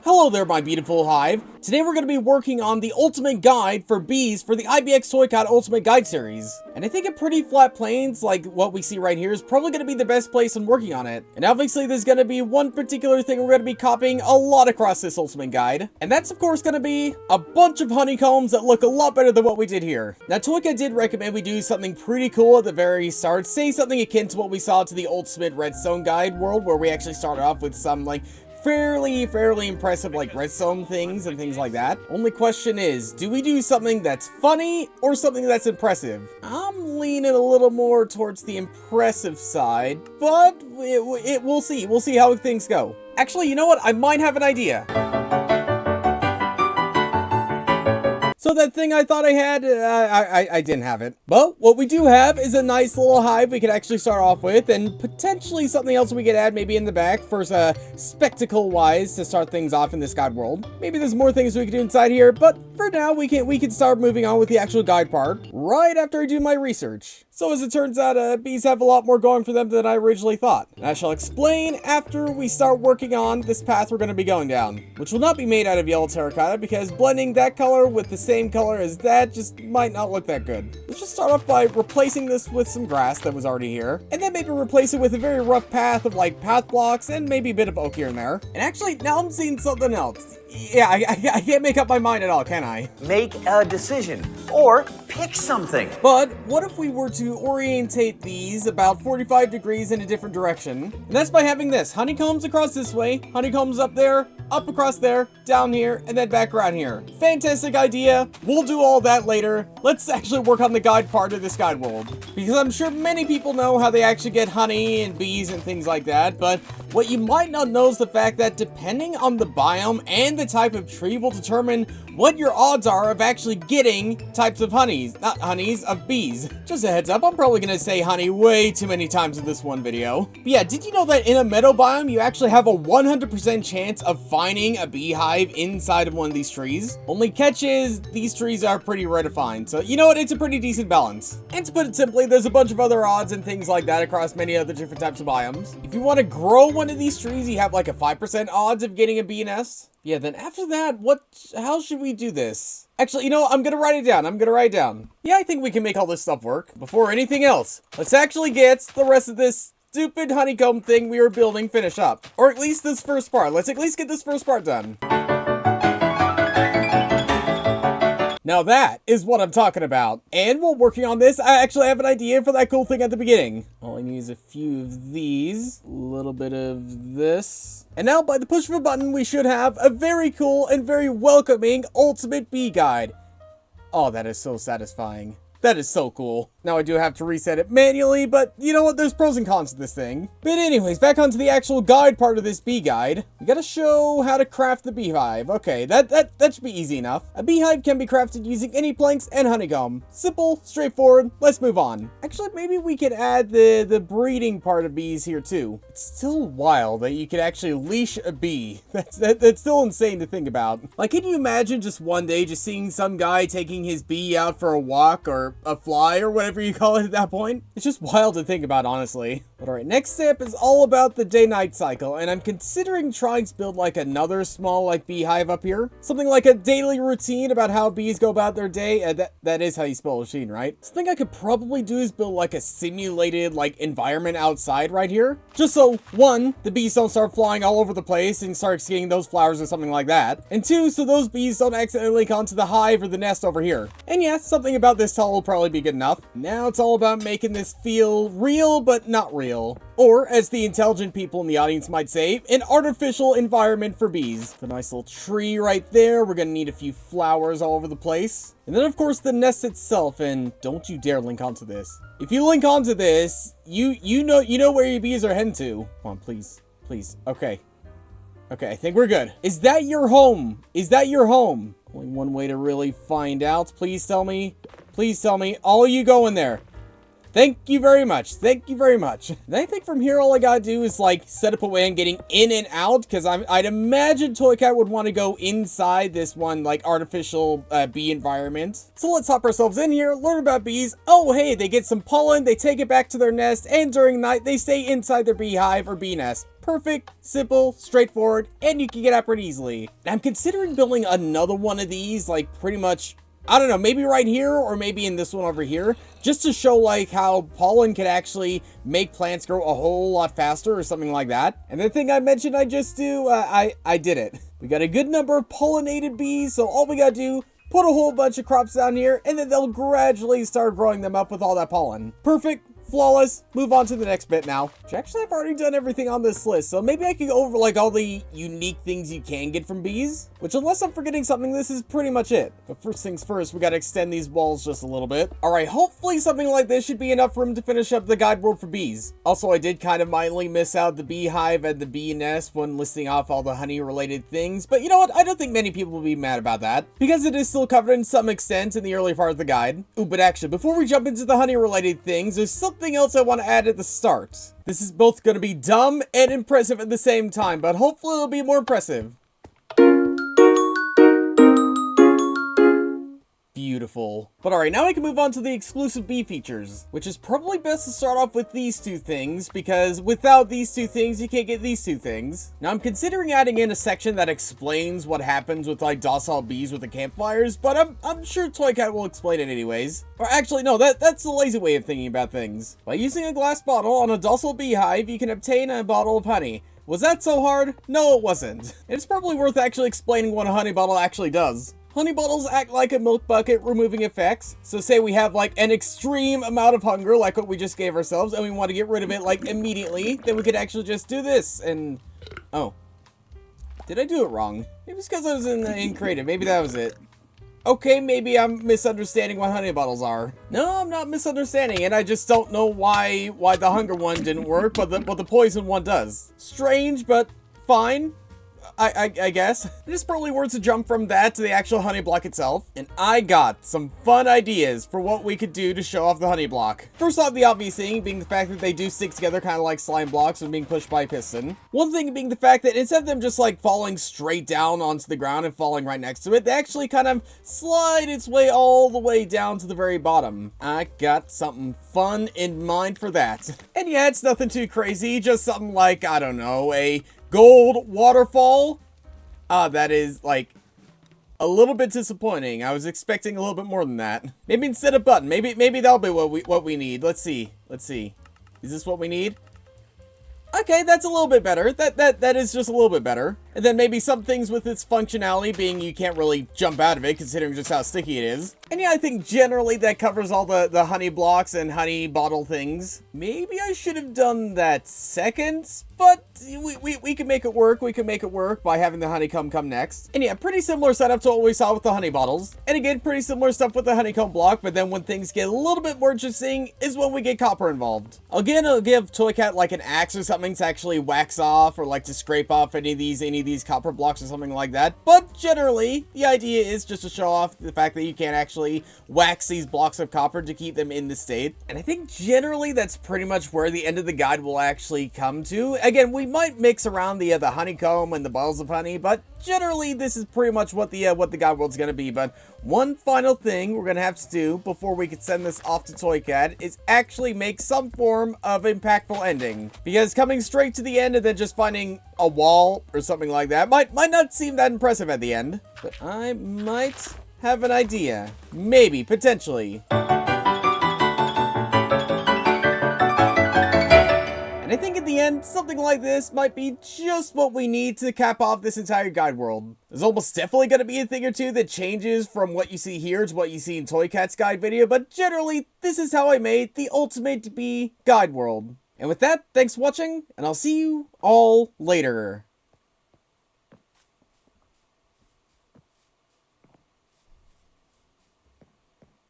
Hello there, my beautiful hive. Today we're going to be working on the ultimate guide for bees for the Ibxtoycat Ultimate Guide series. And I think a pretty flat plains, like what we see right here, is probably going to be the best place in working on it. And obviously there's going to be one particular thing we're going to be copying a lot across this ultimate guide. And that's of course going to be a bunch of honeycombs that look a lot better than what we did here. Now Toycat did recommend we do something pretty cool at the very start, say something akin to what we saw to the ultimate redstone guide world, where we actually started off with some like fairly impressive like redstone things and things like that. Only question is, do we do something that's funny or something that's impressive? I'm leaning a little more towards the impressive side, but we'll see. We'll see how things go. Actually, you know what? I might have an idea. So that thing I thought I had, I didn't have it. But what we do have is a nice little hive we could actually start off with, and potentially something else we could add maybe in the back for spectacle-wise to start things off in this guide world. Maybe there's more things we could do inside here, but for now we can start moving on with the actual guide part right after I do my research. So as it turns out, bees have a lot more going for them than I originally thought. And I shall explain after we start working on this path we're going to be going down, which will not be made out of yellow terracotta because blending that color with the same color as that just might not look that good. Let's just start off by replacing this with some grass that was already here, and then maybe replace it with a very rough path of like path blocks and maybe a bit of oak here and there. And actually, now I'm seeing something else. Yeah, I can't make up my mind at all, can I? Make a decision, or pick something. But what if we were to orientate these about 45 degrees in a different direction? And that's by having this, honeycombs across this way, honeycombs up there, up across there, down here, and then back around here. Fantastic idea. We'll do all that later. Let's actually work on the guide part of this guide world, because I'm sure many people know how they actually get honey and bees and things like that, but what you might not know is the fact that depending on the biome and the type of tree will determine what your odds are of actually getting types of of bees. Just a heads up, I'm probably gonna say honey way too many times in this one video. But yeah, did you know that in a meadow biome, you actually have a 100% chance of finding a beehive inside of one of these trees? Only catch is, these trees are pretty rare to find, so you know what, it's a pretty decent balance. And to put it simply, there's a bunch of other odds and things like that across many other different types of biomes. If you want to grow one of these trees, you have like a 5% odds of getting a bee nest. Yeah, then after that, how should we do this? Actually, you know what? I'm gonna write it down. Yeah, I think we can make all this stuff work. Before anything else, let's actually get the rest of this stupid honeycomb thing we were building finished up. Or at least this first part. Let's at least get this first part done. Now that is what I'm talking about. And while working on this, I actually have an idea for that cool thing at the beginning. All I need is a few of these, a little bit of this. And now by the push of a button, we should have a very cool and very welcoming ultimate bee guide. Oh, that is so satisfying. That is so cool. Now I do have to reset it manually, but you know what? There's pros and cons to this thing. But anyways, back onto the actual guide part of this bee guide. We gotta show how to craft the beehive. Okay, that should be easy enough. A beehive can be crafted using any planks and honeycomb. Simple, straightforward. Let's move on. Actually, maybe we could add the breeding part of bees here too. It's still wild that you could actually leash a bee. That's still insane to think about. Like, can you imagine just one day just seeing some guy taking his bee out for a walk or a fly or whatever you call it at that point? It's just wild to think about, honestly. But alright, next step is all about the day-night cycle, and I'm considering trying to build like another small like beehive up here. Something like a daily routine about how bees go about their day. That is how you spell routine, right? Something I could probably do is build like a simulated like environment outside right here. Just so, one, the bees don't start flying all over the place and start getting those flowers or something like that. And two, so those bees don't accidentally come to the hive or the nest over here. And yeah, something about this tall will probably be good enough. Now it's all about making this feel real, but not real. Or, as the intelligent people in the audience might say, an artificial environment for bees. The nice little tree right there. We're gonna need a few flowers all over the place. And then, of course, the nest itself. And don't you dare link onto this. If you link onto this, you know where your bees are heading to. Come on, please. Please. Okay. Okay, I think we're good. Is that your home? Is that your home? Only one way to really find out. Please tell me. Please tell me. All you go in there. Thank you very much. Thank you very much. And I think from here, all I gotta do is like set up a way on getting in and out, because I'd imagine Toycat would want to go inside this one like artificial bee environment. So let's hop ourselves in here, learn about bees. Oh, hey, they get some pollen, they take it back to their nest, and during night, they stay inside their beehive or bee nest. Perfect, simple, straightforward, and you can get out pretty easily. And I'm considering building another one of these, like pretty much, I don't know, maybe right here or maybe in this one over here, just to show like how pollen can actually make plants grow a whole lot faster or something like that. And the thing I mentioned I just do, I did it. We got a good number of pollinated bees, so all we gotta do, put a whole bunch of crops down here, and then they'll gradually start growing them up with all that pollen. Perfect. Flawless. Move on to the next bit now. Which actually I've already done everything on this list, so maybe I could go over like all the unique things you can get from bees. Which, unless I'm forgetting something, this is pretty much it. But first things first, we gotta extend these walls just a little bit. Alright, hopefully something like this should be enough room to finish up the guide world for bees. Also, I did kind of mildly miss out the beehive and the bee nest when listing off all the honey related things, but you know what, I don't think many people will be mad about that, because it is still covered in some extent in the early part of the guide. Ooh, but actually, before we jump into the honey related things, there's something else I want to add at the start. This is both going to be dumb and impressive at the same time, but hopefully it'll be more impressive. Beautiful. But alright, now we can move on to the exclusive bee features, which is probably best to start off with these two things, because without these two things, you can't get these two things. Now, I'm considering adding in a section that explains what happens with, like, docile bees with the campfires, but I'm sure Toycat will explain it anyways. Or actually, no, that's the lazy way of thinking about things. By using a glass bottle on a docile beehive, you can obtain a bottle of honey. Was that so hard? No, it wasn't. It's probably worth actually explaining what a honey bottle actually does. Honey bottles act like a milk bucket removing effects. So say we have like an extreme amount of hunger, like what we just gave ourselves, and we want to get rid of it like immediately, then we could actually just do this and... Oh. Did I do it wrong? Maybe it's because I was in creative. Maybe that was it. Okay, maybe I'm misunderstanding what honey bottles are. No, I'm not misunderstanding it. I just don't know why the hunger one didn't work, but the poison one does. Strange, but fine. I guess. It is probably worth to jump from that to the actual honey block itself. And I got some fun ideas for what we could do to show off the honey block. First off, the obvious thing being the fact that they do stick together kind of like slime blocks when being pushed by a piston. One thing being the fact that instead of them just like falling straight down onto the ground and falling right next to it, they actually kind of slide its way all the way down to the very bottom. I got something fun in mind for that. And yeah, it's nothing too crazy, just something like, I don't know, a gold waterfall. That is like a little bit disappointing. I was expecting a little bit more than that. Maybe instead of button, maybe that'll be what we need. Let's see. Is this what we need? Okay, that's a little bit better. That is just a little bit better. And then maybe some things with its functionality being you can't really jump out of it considering just how sticky it is. And yeah, I think generally that covers all the honey blocks and honey bottle things. Maybe I should have done that second, but we can make it work. We can make it work by having the honeycomb come next. And yeah, pretty similar setup to what we saw with the honey bottles. And again, pretty similar stuff with the honeycomb block, but then when things get a little bit more interesting is when we get copper involved. Again, I'll give Toycat like an axe or something to actually wax off or like to scrape off any of these copper blocks or something like that. But generally, the idea is just to show off the fact that you can actually wax these blocks of copper to keep them in the state. And I think generally that's pretty much where the end of the guide will actually come to. Again, we might mix around the honeycomb and the bottles of honey, but generally this is pretty much what the guide world's gonna be. But one final thing we're gonna have to do before we can send this off to Toycat is actually make some form of impactful ending, because coming straight to the end and then just finding a wall or something like that might not seem that impressive at the end. But I might have an idea. Maybe, potentially. And I think at the end, something like this might be just what we need to cap off this entire guide world. There's almost definitely going to be a thing or two that changes from what you see here to what you see in Toycat's guide video, but generally, this is how I made the ultimate bee guide world. And with that, thanks for watching, and I'll see you all later.